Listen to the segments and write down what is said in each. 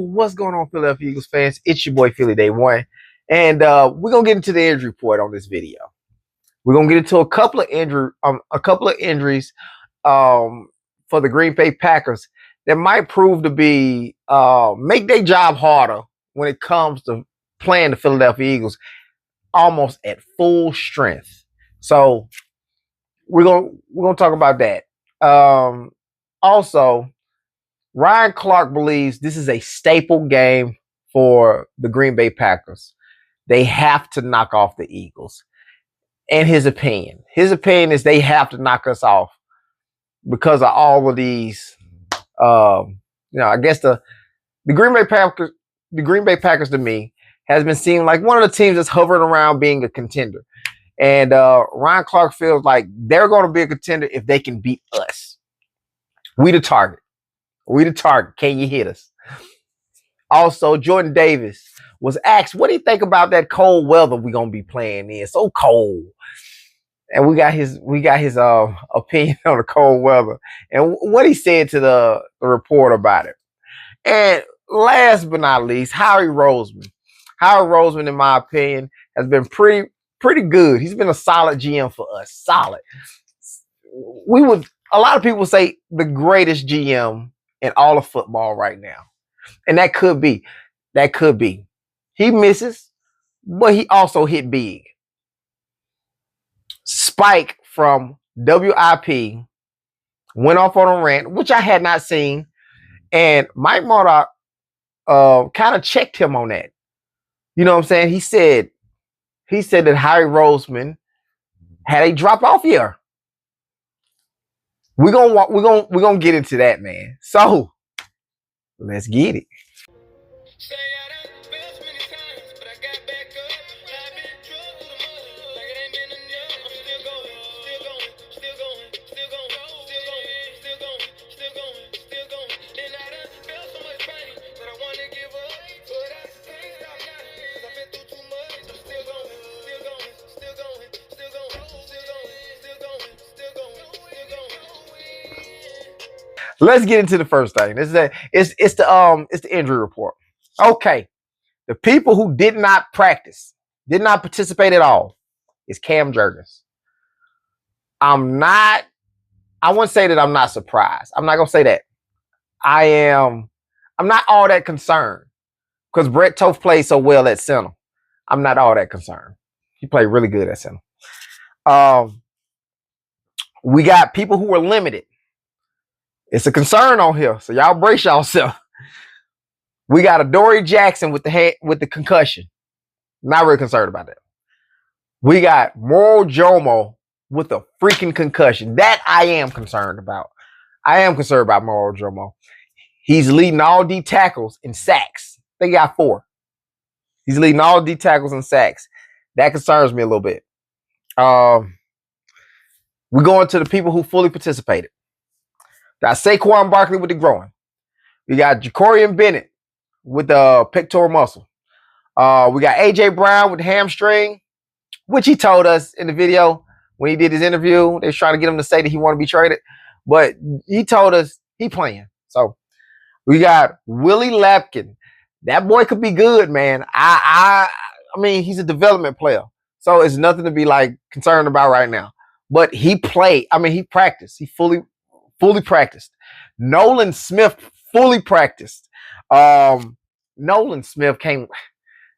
what's going on, Philadelphia Eagles fans? It's your boy Philly Day One, and we're gonna get into the injury report on this video. We're gonna get into a couple of injuries for the Green Bay Packers that might prove to be make their job harder when it comes to playing the Philadelphia Eagles almost at full strength. So we're gonna talk about that. Also, Ryan Clark believes this is a staple game for the Green Bay Packers. They have to knock off the Eagles. In his opinion is they have to knock us off because of all of these. I guess the Green Bay Packers to me has been seen like one of the teams that's hovering around being a contender. And Ryan Clark feels like they're going to be a contender if they can beat us. We the target. Can you hit us? Also, Jordan Davis was asked, what do you think about that cold weather we're going to be playing in? So cold. And we got his opinion on the cold weather and what he said to the report about it. And last but not least, Howie Roseman. Howie Roseman, in my opinion, has been pretty good. He's been a solid GM for us. Solid. A lot of people say the greatest GM in all of football right now. And that could be. He misses, but he also hit big. Spike from WIP went off on a rant, which I had not seen. And Mike Murdoch kind of checked him on that. You know what I'm saying? He said that Howie Roseman had a drop-off year. We're gonna get into that, man. So let's get it. Let's get into the first thing. It's the injury report. Okay. The people who did not practice, did not participate at all, is Cam Jurgens. I wouldn't say that I'm not surprised. I'm not gonna say that. I'm not all that concerned because Brett Toth played so well at center. I'm not all that concerned. He played really good at center. We got people who were limited. It's a concern on here, so y'all brace yourself. We got Adoree Jackson with the concussion. Not really concerned about that. We got Moro Jomo with a freaking concussion. That I am concerned about. I am concerned about Moro Jomo. He's leading all D tackles in sacks. They got 4. He's leading all D tackles in sacks. That concerns me a little bit. We're going to the people who fully participated. Got Saquon Barkley with the groin. We got Jacorian Bennett with the pectoral muscle. We got AJ Brown with the hamstring, which he told us in the video when he did his interview. They was trying to get him to say that he want to be traded, but he told us he playing. So we got Willie Lapkin. That boy could be good, man. I mean, he's a development player, so it's nothing to be like concerned about right now. But he played. I mean, he practiced. He fully practiced. Nolan Smith fully practiced. Nolan Smith came.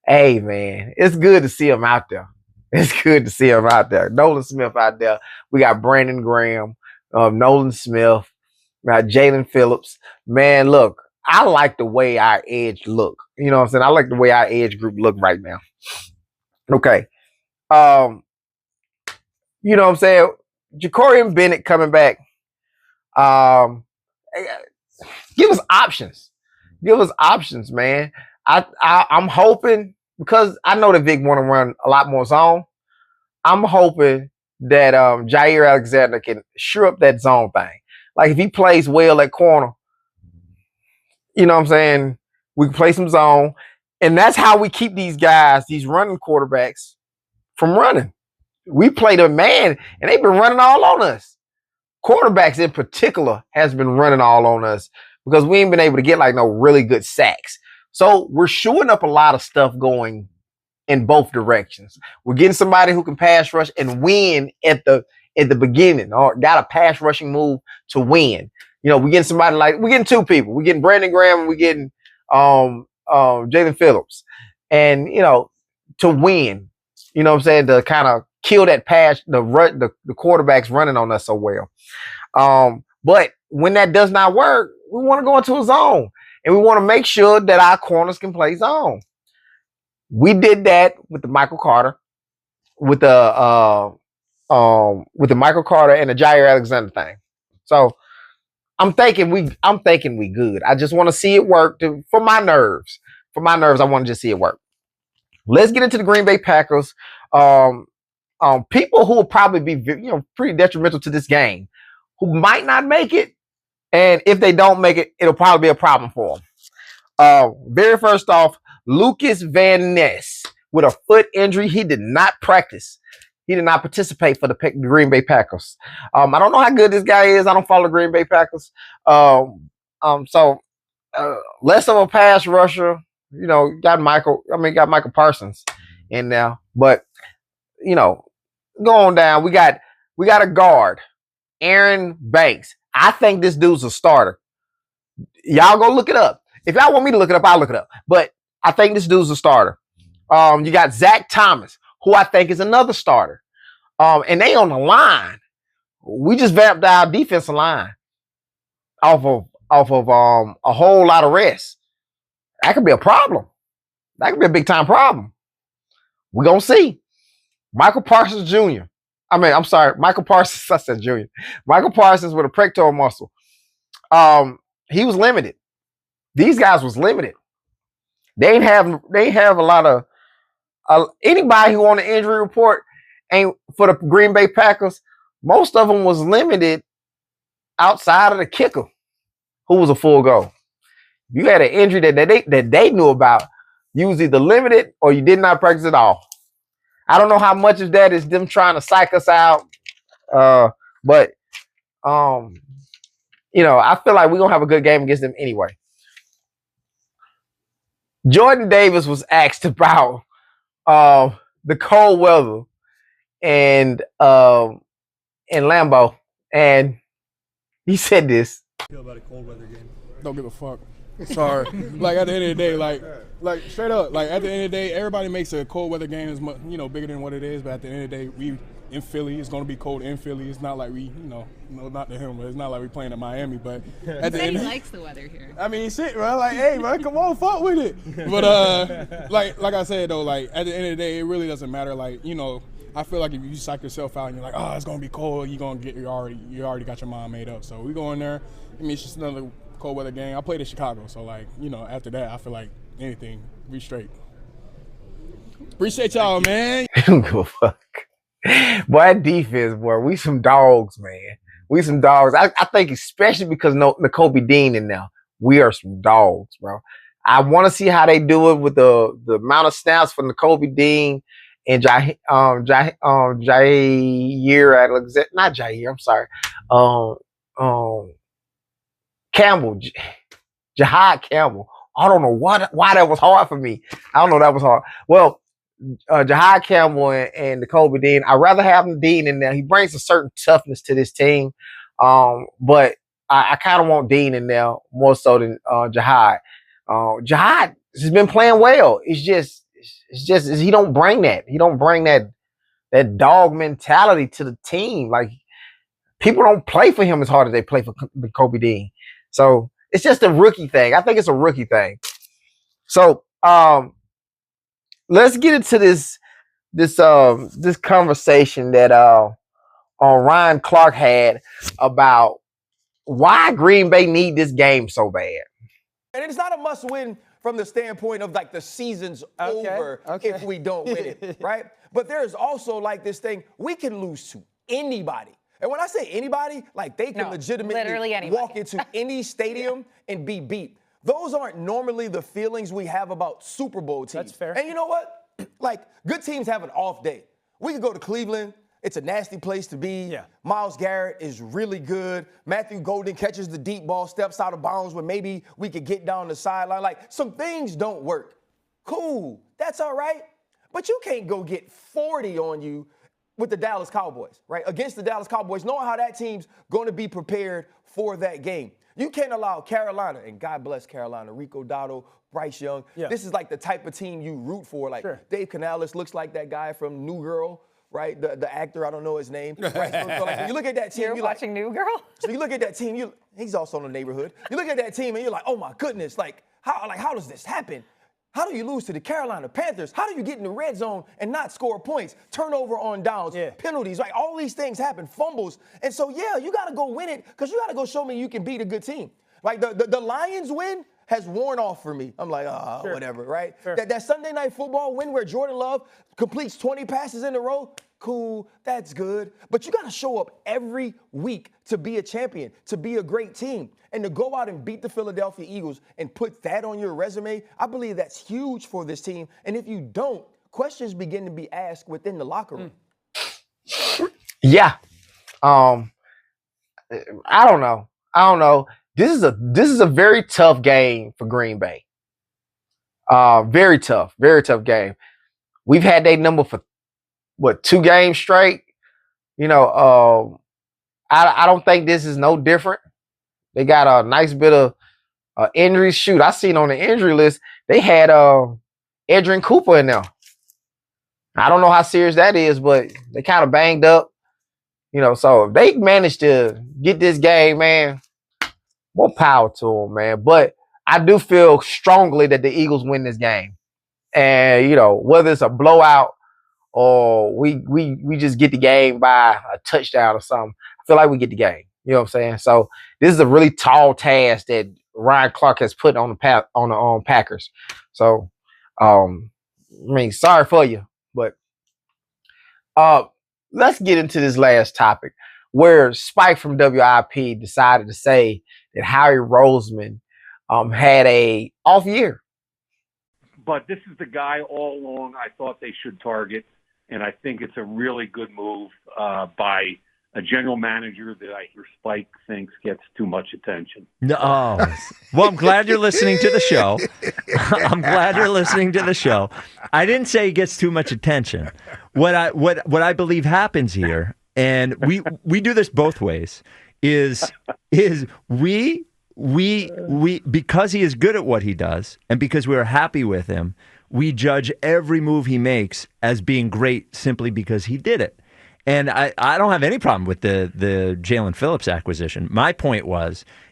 Hey, man, it's good to see him out there. Nolan Smith out there. We got Brandon Graham, Nolan Smith, Jalen Phillips. Man, look, I like the way our edge look. You know what I'm saying? I like the way our edge group look right now. Okay. You know what I'm saying? Jacorian Bennett coming back. Give us options. Man. I'm hoping, because I know that Vic want to run a lot more zone. I'm hoping that Jair Alexander can sure up that zone thing. Like if he plays well at corner, you know what I'm saying? We can play some zone. And that's how we keep these guys, these running quarterbacks, from running. We play the man, and they've been running all on us. Quarterbacks in particular has been running all on us because we ain't been able to get like no really good sacks. So we're showing up a lot of stuff going in both directions. We're getting somebody who can pass rush and win at the beginning, or got a pass rushing move to win. We're getting somebody we're getting two people. We're getting Brandon Graham and we're getting Jalen Phillips. And to win, what I'm saying, to kind of kill that pass, the quarterbacks running on us so well. But when that does not work, we want to go into a zone. And we want to make sure that our corners can play zone. We did that with the Michael Carter, with the Michael Carter and the Jair Alexander thing. So I'm thinking we good. I just want to see it work for my nerves. For my nerves, I want to just see it work. Let's get into the Green Bay Packers. People who will probably be pretty detrimental to this game, who might not make it, and if they don't make it, it'll probably be a problem for them. Very first off, Lucas Van Ness with a foot injury. He did not practice. He did not participate for the Green Bay Packers. I don't know how good this guy is. I don't follow the Green Bay Packers. So less of a pass rusher. Got Michael Parsons in there. But going down, we got a guard, Aaron Banks. I think this dude's a starter. Y'all go look it up. If y'all want me to look it up, I'll look it up. But I think this dude's a starter. You got Zach Thomas, who I think is another starter. And they on the line. We just vamped our defensive line off of a whole lot of rest. That could be a problem. That could be a big time problem. We're gonna see. Michael Parsons Jr. Michael Parsons, I said Jr. Michael Parsons with a pectoral muscle. He was limited. These guys was limited. They ain't have a lot of anybody who on the injury report ain't for the Green Bay Packers. Most of them was limited outside of the kicker, who was a full go. You had an injury that they knew about. You was either limited or you did not practice at all. I don't know how much of that is them trying to psych us out. But I feel like we're gonna have a good game against them anyway. Jordan Davis was asked about the cold weather and in Lambeau, and he said this. Feel about a cold weather game? Don't give a fuck. Sorry. Like at the end of the day, like straight up, like at the end of the day, everybody makes a cold weather game as much, bigger than what it is. But at the end of the day, we in Philly. It's gonna be cold in Philly. It's not like we, not to him, but it's not like we playing in Miami. But at the end, he likes the weather here. I mean, shit, bro. Like, hey, man, come on, fuck with it. But like I said though, like at the end of the day, it really doesn't matter. Like, I feel like if you psych yourself out and you're like, oh, it's gonna be cold, you already got your mind made up. So we go in there. I mean, it's just another cold weather game. I played in Chicago, so after that, I feel like anything, we straight. Appreciate y'all, man. Don't give a fuck. Boy, that defense, boy, we some dogs, man. We some dogs. I think especially because Nakobe Dean in there, we are some dogs, bro. I want to see how they do it with the amount of snaps for Nakobe Dean and Jair Alexander, not Jair, I'm sorry. Campbell, Jahad Campbell. I don't know why that was hard for me. I don't know, that was hard. Well, Jahad Campbell and Nakobe Dean, I'd rather have Dean in there. He brings a certain toughness to this team. But I kind of want Dean in there more so than Jahad. Jahad has been playing well. It's just he don't bring that. He don't bring that dog mentality to the team. Like, people don't play for him as hard as they play for Nakobe Dean. So it's just a rookie thing. I think it's a rookie thing. So let's get into this conversation that Ryan Clark had about why Green Bay need this game so bad. And it's not a must-win from the standpoint of like the season's over if we don't win it, right? But there's also like this thing, we can lose to anybody. And when I say anybody, like they can legitimately walk into any stadium and be beat. Those aren't normally the feelings we have about Super Bowl teams. That's fair. And you know what? Like, good teams have an off day. We could go to Cleveland It's a nasty place to be. Yeah. Myles Garrett is really good. Matthew Golden catches the deep ball, steps out of bounds when maybe we could get down the sideline. Like, some things don't work. Cool. That's all right. But you can't go get 40 on you with the Dallas Cowboys, right? Against the Dallas Cowboys, knowing how that team's going to be prepared for that game. You can't allow Carolina, and God bless Carolina, Rico Dotto, Bryce Young. Yeah. This is like the type of team you root for. Like, Dave Canales looks like that guy from New Girl, right? The actor, I don't know his name. Right? So like, you look at that team. You're watching New Girl? So you look at that team, he's also in the neighborhood. You look at that team and you're like, oh my goodness, how does this happen? How do you lose to the Carolina Panthers? How do you get in the red zone and not score points? Turnover on downs, penalties, like all these things happen, fumbles. And so, you got to go win it because you got to go show me you can beat a good team. Like the Lions win has worn off for me. I'm like, whatever, right? That Sunday Night Football win where Jordan Love completes 20 passes in a row, cool, that's good. But you got to show up every week to be a champion, to be a great team. And to go out and beat the Philadelphia Eagles and put that on your resume, I believe that's huge for this team. And if you don't, questions begin to be asked within the locker room. Yeah. I don't know. This is a very tough game for Green Bay. Very tough game. We've had their number for 2 games straight. I don't think this is no different. They got a nice bit of injuries. Shoot, I seen on the injury list they had Edrin Cooper in there. I don't know how serious that is, but they kind of banged up. So if they managed to get this game, man, more power to them, man. But I do feel strongly that the Eagles win this game. And, whether it's a blowout or we just get the game by a touchdown or something, I feel like we get the game. You know what I'm saying? So this is a really tall task that Ryan Clark has put on the Packers. So, sorry for you, but let's get into this last topic where Spike from WIP decided to say that Howie Roseman had a off year. But this is the guy all along I thought they should target, and I think it's a really good move by a general manager that I hear Spike thinks gets too much attention. No, well, I'm glad you're listening to the show. I'm glad you're listening to the show. I didn't say he gets too much attention. What I believe happens here, and we do this both ways, is we because he is good at what he does, and because we're happy with him, we judge every move he makes as being great simply because he did it. And I don't have any problem with the Jalen Phillips acquisition. My point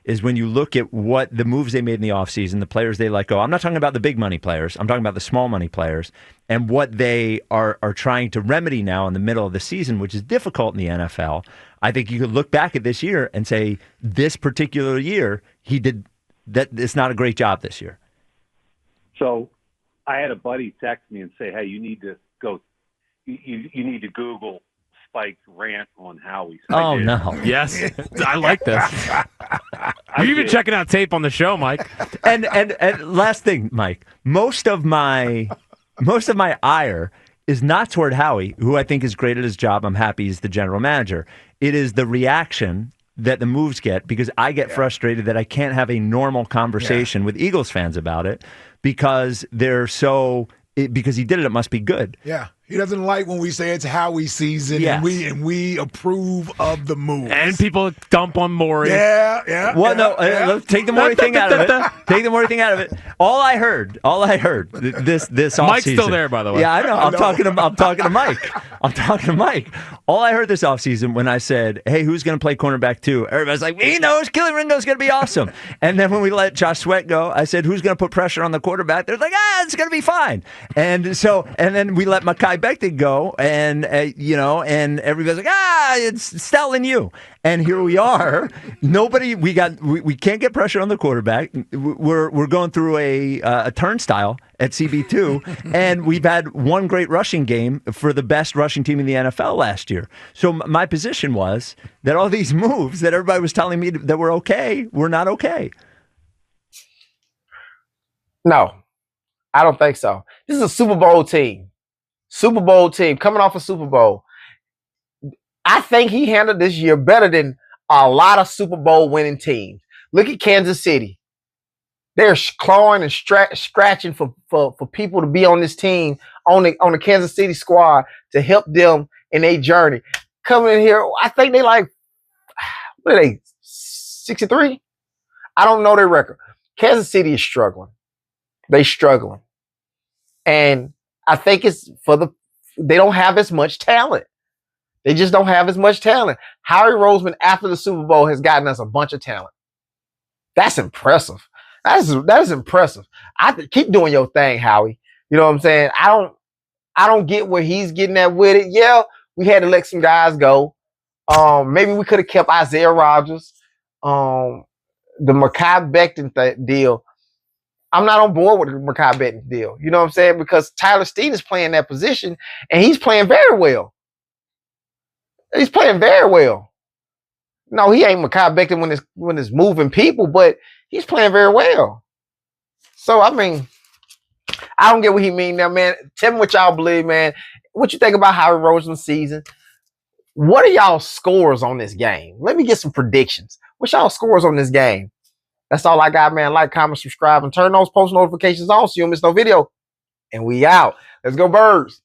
is when you look at what the moves they made in the offseason, the players they let go, I'm not talking about the big money players, I'm talking about the small money players, and what they are trying to remedy now in the middle of the season, which is difficult in the NFL. I think you could look back at this year and say, this particular year, he did that. It's not a great job this year. So I had a buddy text me and say, hey, you need to go, you need to Google Spike's rant on Howie. So oh, no. Yes. I like this. You're even checking out tape on the show, Mike. And last thing, Mike, most of my ire is not toward Howie, who I think is great at his job. I'm happy he's the general manager. It is the reaction that the moves get, because I get frustrated that I can't have a normal conversation with Eagles fans about it because they're because he did it must be good. Yeah. He doesn't like when we say it's Howie's season and we approve of the move. And people dump on Maury. Yeah. Well, take the Maury thing out of it. Take the Maury thing out of it. All I heard this offseason. Mike's still there, by the way. Yeah, I know. I'm talking to Mike. I'm talking to Mike. All I heard this offseason when I said, hey, who's going to play cornerback 2? Everybody's like, he knows Kelly Ringo's going to be awesome. And then when we let Josh Sweat go, I said, who's going to put pressure on the quarterback? They're like, it's going to be fine. And then we let Mekhi Becton go, and and everybody's like, it's Stell and you. And here we are. We can't get pressure on the quarterback. We're going through a turnstile at CB2, and we've had one great rushing game for the best rushing team in the NFL last year. So my position was that all these moves that everybody was telling me that were okay were not okay. No, I don't think so. This is a Super Bowl team. Coming off a Super Bowl. I think he handled this year better than a lot of Super Bowl winning teams. Look at Kansas City. They're clawing and scratching for people to be on this team, on the Kansas City squad, to help them in their journey. Coming in here, I think they like, what are they, 63? I don't know their record. Kansas City is struggling. They struggling. And I think it's they don't have as much talent. They just don't have as much talent. Howie Roseman, after the Super Bowl, has gotten us a bunch of talent. That's impressive. That is impressive. Keep doing your thing, Howie. You know what I'm saying? I don't get where he's getting at with it. Yeah, we had to let some guys go. Maybe we could have kept Isaiah Rodgers. The Mekhi Becton deal. I'm not on board with the Mekhi Becton deal. You know what I'm saying? Because Tyler Steen is playing that position, and he's playing very well. He's playing very well. No, he ain't Mekhi Becton when it's moving people, but he's playing very well. So, I mean, I don't get what he mean now, man. Tell me what y'all believe, man. What you think about Howie Roseman's season? What are y'all scores on this game? Let me get some predictions. What's y'all scores on this game? That's all I got, man. Like, comment, subscribe, and turn those post notifications on so you don't miss no video. And we out. Let's go, Birds.